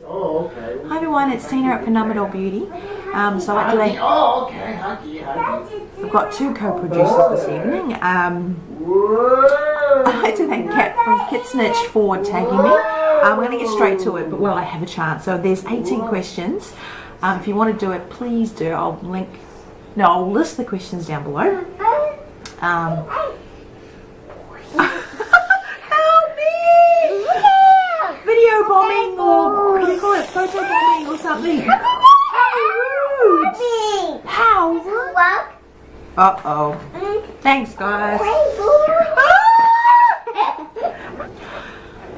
Oh, okay. Hi everyone, it's Tina at Phenomenal Beauty. So I'd like to thank, I've got two co-producers this evening. I'd like to thank Kat from Kitsch Snitch for tagging me. We're going to get straight to it, but will I have a chance? So there's 18 questions. If you want to do it, please do. I'll list the questions down below. Video bombing, or what do you call it, photo bombing or something. How rude. Uh-oh. Thanks, guys.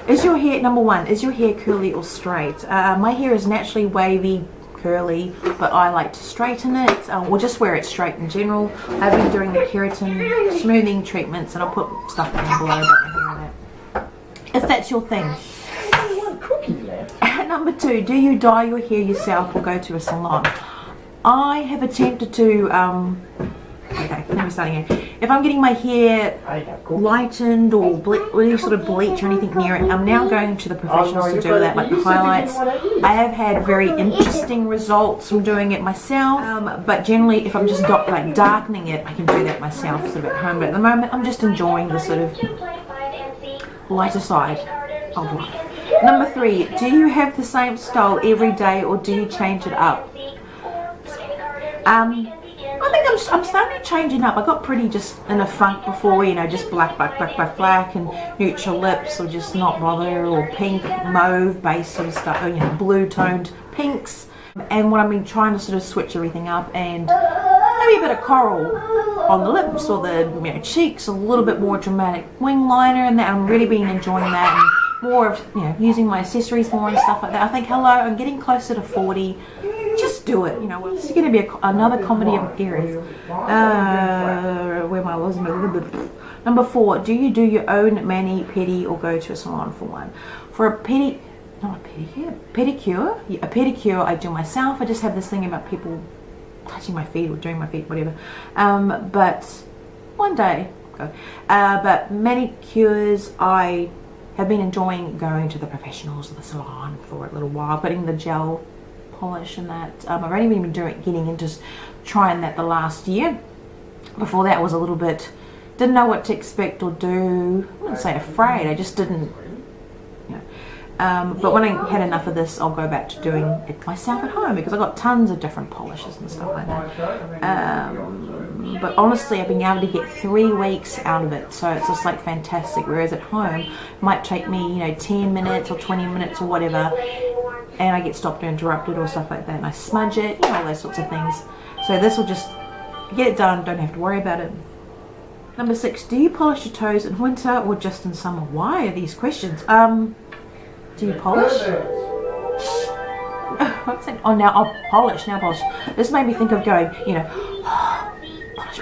Is your hair, number one, is your hair curly or straight? My hair is naturally wavy, curly, but I like to straighten it, or just wear it straight in general. I've been doing the keratin smoothing treatments, and I'll put stuff down below about my hair and that. If that's your thing. Number two, do you dye your hair yourself or go to a salon? I have attempted to, okay, let me start again. If I'm getting my hair lightened or any sort of bleach or anything near it, I'm now going to the professionals to do that, like the highlights. I have had very interesting results from doing it myself, but generally if I'm just like darkening it, I can do that myself sort of at home. But at the moment, I'm just enjoying the sort of lighter side of life. Number three, do you have the same style every day or do you change it up? I think I'm starting to change it up. I got pretty just in a funk before, you know, just black and neutral lips, or just not bother, or pink, mauve base sort of stuff, or, you know, blue toned pinks. And what I've been trying to sort of switch everything up, and maybe a bit of coral on the lips or the, you know, cheeks, a little bit more dramatic wing liner, and that I'm really been enjoying that. And more of, you know, using my accessories more and stuff like that. I think, hello, I'm getting closer to 40. Just do it, you know. This is going to be another comedy of errors. Where am I losing? Number four, do you do your own mani, pedi, or go to a salon for one? For a pedicure, yeah, a pedicure I do myself. I just have this thing about people touching my feet or doing my feet, whatever. But one day, go. But manicures, I have been enjoying going to the professionals of the salon for a little while, putting the gel polish and that. I've only been getting into trying that the last year. Before that, I was a little bit, didn't know what to expect or do. I wouldn't say afraid, I just didn't, you know. But when I had enough of this, I'll go back to doing it myself at home, because I've got tons of different polishes and stuff like that. But honestly, I've been able to get 3 weeks out of it, so it's just like fantastic. Whereas at home, it might take me, you know, 10 minutes or 20 minutes or whatever, and I get stopped or interrupted or stuff like that, and I smudge it, you know, all those sorts of things. So this will just get it done, don't have to worry about it. Number 6, do you polish your toes in winter or just in summer? Why are these questions? Do you polish? What's that? Oh, now I'll polish. Now polish. This made me think of going, you know, polish.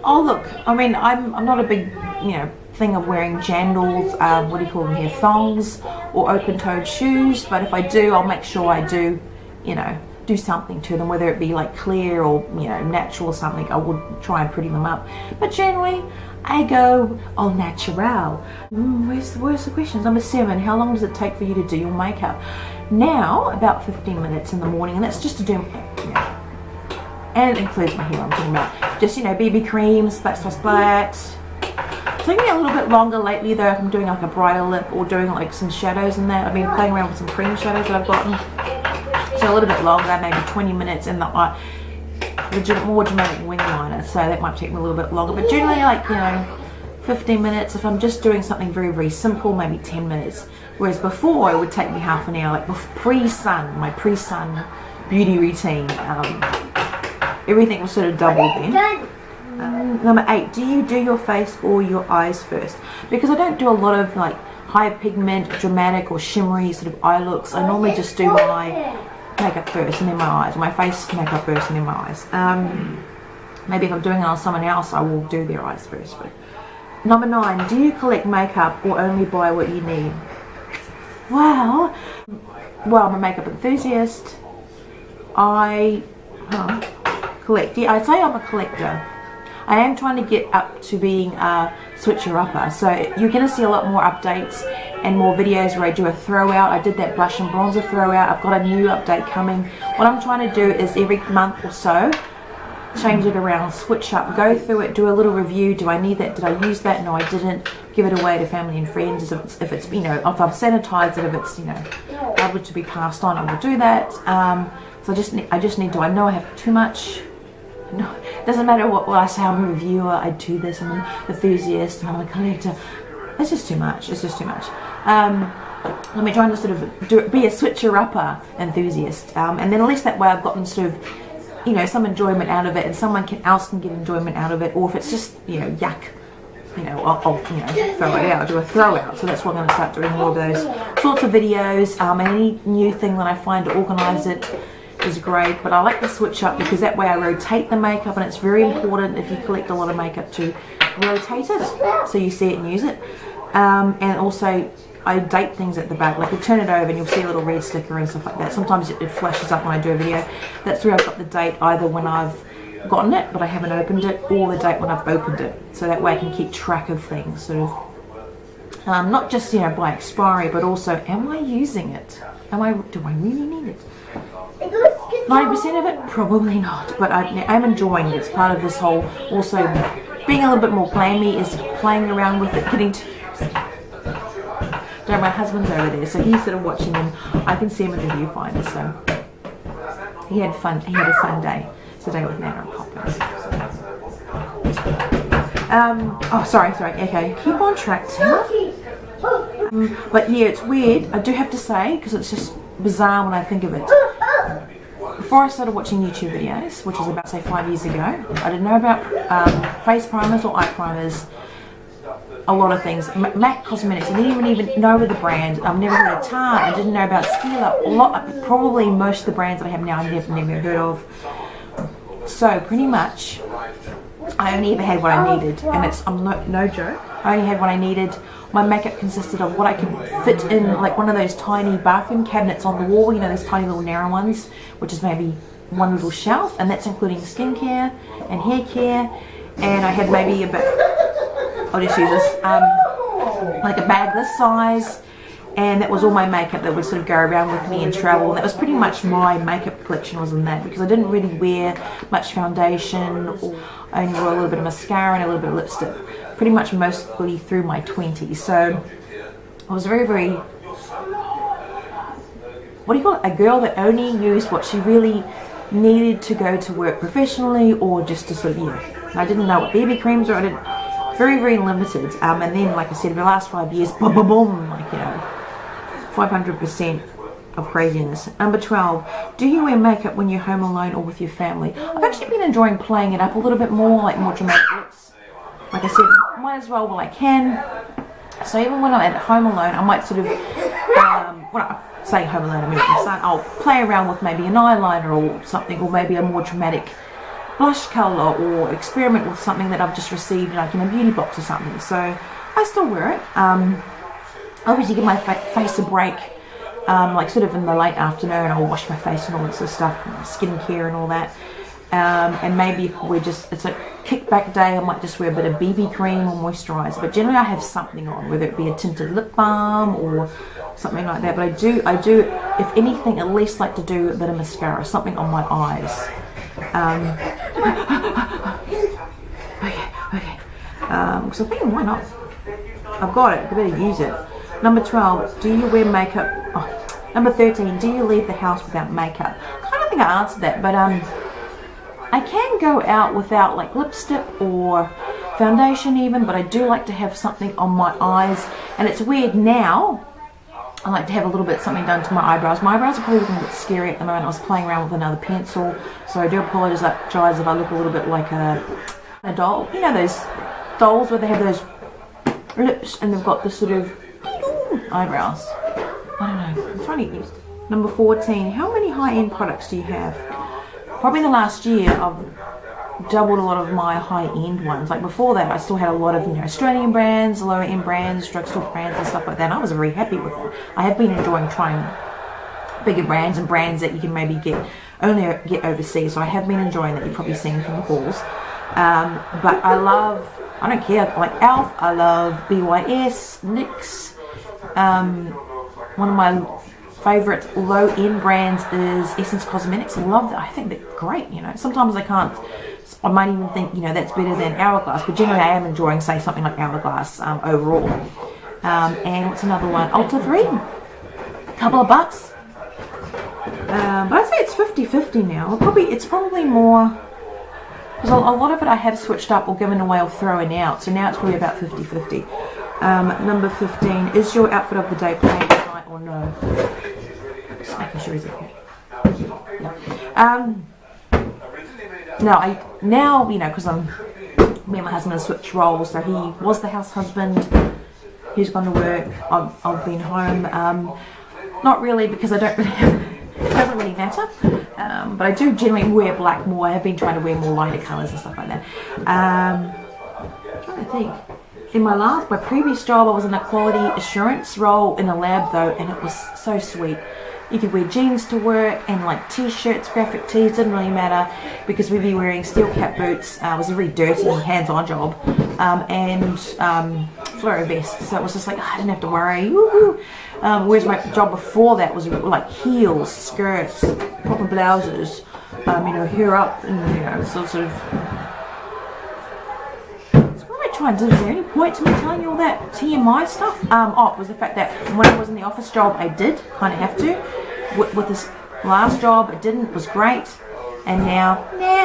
Oh look, I mean, I'm not a big, you know, thing of wearing jandals. What do you call them here? Thongs or open-toed shoes. But if I do, I'll make sure I do, you know, do something to them, whether it be like clear or, you know, natural or something. I would try and pretty them up. But generally, I go au natural. Where's the questions? Number 7, how long does it take for you to do your makeup? Now, about 15 minutes in the morning, and that's just to do, you know, and it includes my hair, I'm talking about. Just, you know, BB creams, splat. It's taking me a little bit longer lately though, if I'm doing like a brighter lip or doing like some shadows and that. I've been playing around with some cream shadows that I've gotten. So a little bit longer, maybe 20 minutes in the eye. More dramatic wing liner, so that might take me a little bit longer, but generally like, you know, 15 minutes. If I'm just doing something very simple, maybe 10 minutes, whereas before it would take me half an hour, like pre-sun, my pre-sun beauty routine. Everything was sort of doubled then. Number 8, do you do your face or your eyes first? Because I don't do a lot of like high pigment, dramatic or shimmery sort of eye looks. I normally just do my makeup first and then my eyes, my face makeup first and then my eyes. Maybe if I'm doing it on someone else, I will do their eyes first. But. Number 9, do you collect makeup or only buy what you need? Well, I'm a makeup enthusiast. I collect. Yeah, I'd say I'm a collector. I am trying to get up to being a switcher-upper, so you're going to see a lot more updates and more videos where I do a throwout. I did that blush and bronzer throwout. I've got a new update coming. What I'm trying to do is every month or so change it around, switch up, go through it, do a little review. Do I need that? Did I use that? No, I didn't. Give it away to family and friends. If it's you know, if I've sanitized it, if it's, you know, able to be passed on, I will do that. So I just need to. I know I have too much. No, it doesn't matter what I say. I'm a reviewer. I do this. I'm an enthusiast. I'm a collector. It's just too much. It's just too much. Let me try to sort of be a switcher-upper enthusiast, and then at least that way I've gotten sort of, you know, some enjoyment out of it, and someone else can get enjoyment out of it. Or if it's just, you know, yuck, you know, I'll you know, throw it out, do a throw out. So that's what I'm going to start doing, more of those sorts of videos. And any new thing that I find to organise it is great. But I like to switch up because that way I rotate the makeup, and it's very important if you collect a lot of makeup to rotate it so you see it and use it. And also I date things at the back, like you turn it over and you'll see a little red sticker and stuff like that. Sometimes it flashes up when I do a video. That's where I've got the date, either when I've gotten it but I haven't opened it, or the date when I've opened it, so that way I can keep track of things, sort of, not just, you know, by expiry, but also, am I using it? Do I really need it? 90% of it, probably not, but I'm enjoying it. It's part of this whole, also being a little bit more glammy, is playing around with it, getting to use it. My husband's over there, so he's sort of watching him. I can see him in the viewfinder, so he had fun. He had a fun day today with Nana and Papa. Oh, sorry. Okay, keep on track, Tim. But yeah, it's weird. I do have to say, because it's just bizarre when I think of it. Before I started watching YouTube videos, which was about, say, 5 years ago, I didn't know about face primers or eye primers. A lot of things. MAC Cosmetics, I didn't even know the brand. I've never heard of Tarte. I didn't know about Skila. Probably most of the brands that I have now I've never heard of. So pretty much I only ever had what I needed, and I'm no joke. I only had what I needed. My makeup consisted of what I could fit in, like one of those tiny bathroom cabinets on the wall, you know, those tiny little narrow ones, which is maybe one little shelf, and that's including skincare and hair care. And I had maybe I'll just use this, like a bag this size, and that was all my makeup that would sort of go around with me and travel. That was pretty much my makeup collection, was in that, because I didn't really wear much foundation, or I only wore a little bit of mascara and a little bit of lipstick, pretty much mostly through my 20s. So I was very, very, what do you call it, a girl that only used what she really needed to go to work professionally, or just to sort of, you know, I didn't know what BB creams were. I didn't. Very, very limited. And then, like I said, the last 5 years, boom, boom, boom, like, you know, 500% of craziness. Number 12, do you wear makeup when you're home alone or with your family? I've actually been enjoying playing it up a little bit more, like more dramatic looks. Like I said, might as well while I can. So even when I'm at home alone, I might sort of, when I say home alone, I mean with my son, I'll play around with maybe an eyeliner or something, or maybe a more dramatic blush colour, or experiment with something that I've just received, like in a beauty box or something. So I still wear it. Obviously give my face a break, like sort of in the late afternoon. I'll wash my face and all that sort of stuff, skincare and all that. And maybe if it's a kickback day, I might just wear a bit of BB cream or moisturiser. But generally I have something on, whether it be a tinted lip balm or something like that. But I do, if anything, at least like to do a bit of mascara, something on my eyes. Okay. So I think, why not? I've got it. I better use it. Number 12. Do you wear makeup? Oh, number 13. Do you leave the house without makeup? I don't think I answered that, but I can go out without like lipstick or foundation even, but I do like to have something on my eyes. And it's weird now. I like to have a little bit something done to my eyebrows. My eyebrows are probably looking a bit scary at the moment. I was playing around with another pencil, so I do apologise if I look a little bit like a doll. You know those dolls where they have those lips and they've got the sort of eyebrows. I don't know. I'm trying to get used to it. Number 14. How many high-end products do you have? Probably the last year I've doubled a lot of my high-end ones. Like before that I still had a lot of, you know, Australian brands, lower-end brands, drugstore brands and stuff like that, and I was very happy with it. I have been enjoying trying bigger brands and brands that you can maybe only get overseas, so I have been enjoying that. You've probably seen from the hauls. But I don't care, like Elf, I love BYS, NYX, One of my favorite low-end brands is Essence Cosmetics. I love that. I think they're great, you know. Sometimes I might even think, you know, that's better than Hourglass, but generally I am enjoying, say, something like Hourglass overall. And what's another one? Ultra 3, a couple of bucks. But I'd say it's 50-50 now. It's probably more, because a lot of it I have switched up or given away or thrown out, so now it's probably about 50-50. Number 15, is your outfit of the day plain tonight or no? Just making sure he's okay. Yeah. No, now, you know, because me and my husband have switched roles, so he was the house husband, he's gone to work, I've been home. Not really, because it doesn't really matter, but I do generally wear black more. I have been trying to wear more lighter colours and stuff like that. I'm trying to think. In my previous job, I was in a quality assurance role in a lab though, and it was so sweet. You could wear jeans to work and like t-shirts, graphic tees, didn't really matter, because we'd be wearing steel cap boots. It was a very dirty, hands-on job, and fluoro vest. So it was just like, I didn't have to worry. Woo-hoo. Whereas my job before that was like heels, skirts, proper blouses, you know, hair up, and you know, sort of. Trying to, is there any point to me telling you all that TMI stuff? It was the fact that when I was in the office job, I did kind of have to. With this last job, it didn't. It was great. And now,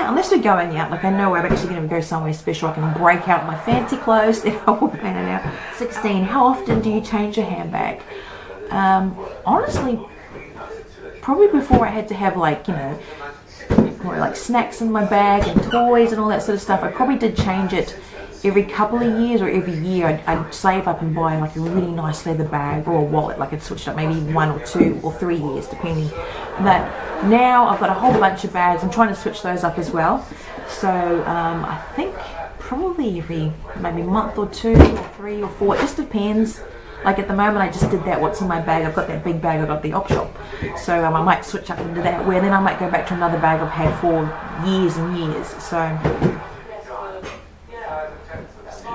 unless we're going out, like I know I'm actually going to go somewhere special, I can break out my fancy clothes, then I will plan it out. 16, how often do you change your handbag? Honestly, probably before I had to have like, you know, more like snacks in my bag and toys and all that sort of stuff, I probably did change it every couple of years, or every year I'd save up and buy like a really nice leather bag or a wallet. Like I'd switched up maybe 1 or 2 or 3 years depending. But now I've got a whole bunch of bags. I'm trying to switch those up as well. So I think probably every maybe month or 2 or 3 or 4. It just depends. Like at the moment I just did that, what's in my bag. I've got that big bag I got at the op shop. So I might switch up into that, where then I might go back to another bag I've had for years and years. So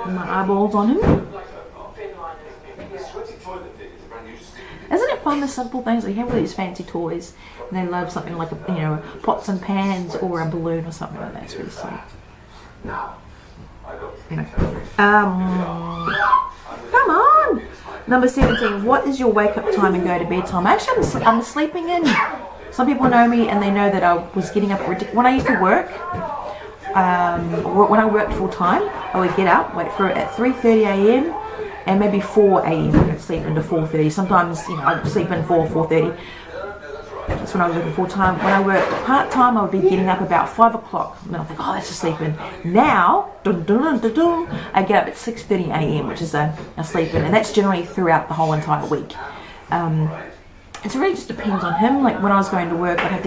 my eyeballs on him. Isn't it fun, the simple things? Like you have all these fancy toys and they love something like a, you know, pots and pans or a balloon or something like that. It's really sweet. Anyway. Come on! Number 17, what is your wake up time and go to bed time? Actually, I'm sleeping in. Some people know me and they know that I was getting up when I used to work. When I worked full time, I would get up, wait for it at 3:30 a.m. and maybe 4 a.m. and sleep into 4:30. Sometimes, you know, I'd sleep in 4:30. That's when I was working full time. When I worked part time, I would be getting up about 5 o'clock. And then I think, oh, that's just sleeping. Now, I get up at 6:30 a.m., which is a sleep in, and that's generally throughout the whole entire week. It really just depends on him. Like when I was going to work, I'd have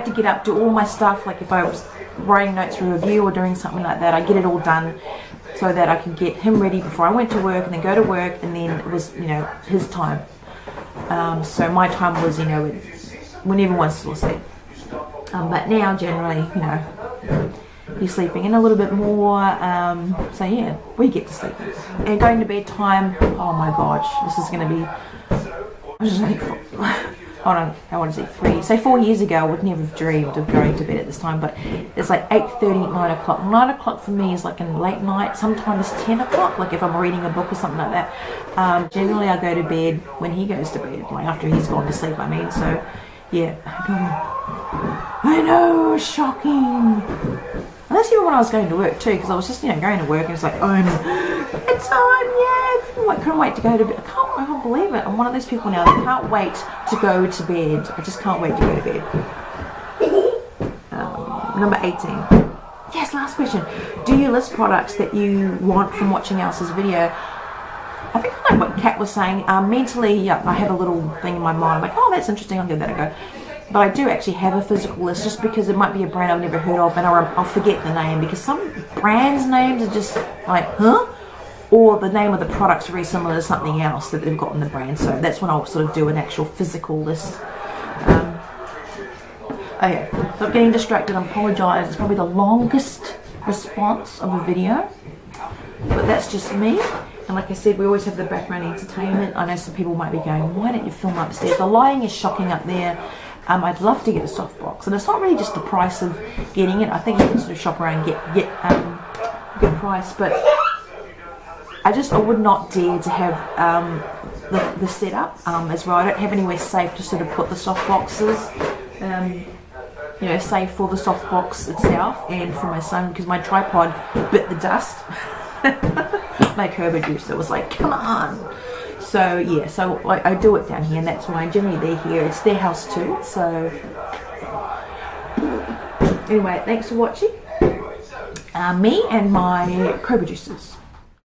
to get up, do all my stuff. Like if I was writing notes for review or doing something like that, I'd get it all done so that I could get him ready before I went to work, and then go to work, and then it was, you know, his time. So my time was, you know, when everyone's still asleep. But now generally, you know, he's sleeping in a little bit more. So yeah, we get to sleep. And going to bed time, oh my gosh, this is going to be, hold on, I want to say 4 years ago, I would never have dreamed of going to bed at this time, but it's like 8:30, 9 o'clock. 9 o'clock for me is like a late night, sometimes 10 o'clock, like if I'm reading a book or something like that. Generally I go to bed when he goes to bed, like after he's gone to sleep, I mean, so yeah. I know, shocking. And that's even when I was going to work too, because I was just, you know, going to work and it's like, it's on, yeah, I couldn't wait to go to bed. I can't believe it. I'm one of those people now that can't wait to go to bed. I just can't wait to go to bed. Number 18. Yes, last question. Do you list products that you want from watching else's video? I think like what Kat was saying, mentally, yeah, I have a little thing in my mind. I'm like, oh, that's interesting, I'll give that a go. But I do actually have a physical list, just because it might be a brand I've never heard of, and I'll forget the name, because some brands' names are just like, huh? Or the name of the product's very similar to something else that they've got in the brand. So that's when I'll sort of do an actual physical list. Okay, so I'm getting distracted, I apologise. It's probably the longest response of a video, but that's just me. And like I said, we always have the background entertainment. I know some people might be going, why don't you film upstairs? The lighting is shocking up there. I'd love to get a softbox, and it's not really just the price of getting it. I think you can sort of shop around and get a good price, but I would not dare to have the setup as well. I don't have anywhere safe to sort of put the softboxes. You know, safe for the softbox itself and for my son, because my tripod bit the dust. My curb juicer was like, come on. So yeah, so I do it down here, and that's why generally they're here. It's their house too. So anyway, thanks for watching me and my co-producers.